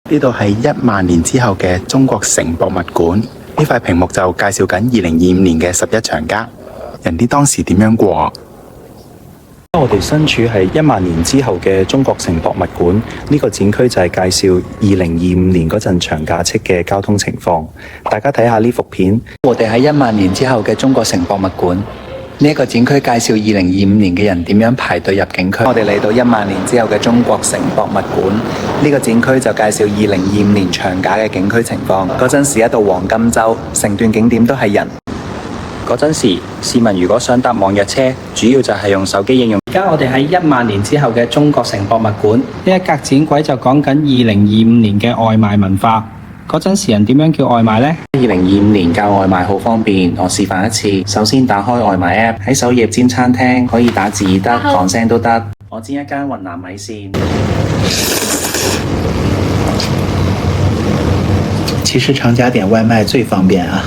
呢度係10000年之後嘅中國城博物館，呢塊屏幕就介紹緊2025年嘅11長假，人哋當時點樣過。我哋身處係10000年之後嘅中國城博物館，呢個展區就係介紹2025年嗰陣長假期嘅交通情況。大家睇下呢幅片，我哋喺10000年之後嘅中國城博物館。呢一個展區介紹2025年嘅人點樣排隊入景區。我哋嚟到10000年之後嘅中國城博物館，呢個展區就介紹2025年長假嘅景區情況。嗰陣時一到黃金週，成段景點都係人。嗰陣時，市民如果想搭網約車，主要就係用手機應用。而家我哋喺10000年之後嘅中國城博物館，呢一格展櫃就講緊2025年嘅外賣文化。嗰陣時人點樣叫外賣呢？2025年叫外賣好方便，我示範一次。首先打開外賣 App， 喺首頁煎餐廳，可以打字得，講聲都得。我煎一間雲南米線。其實長假點外賣最方便啊！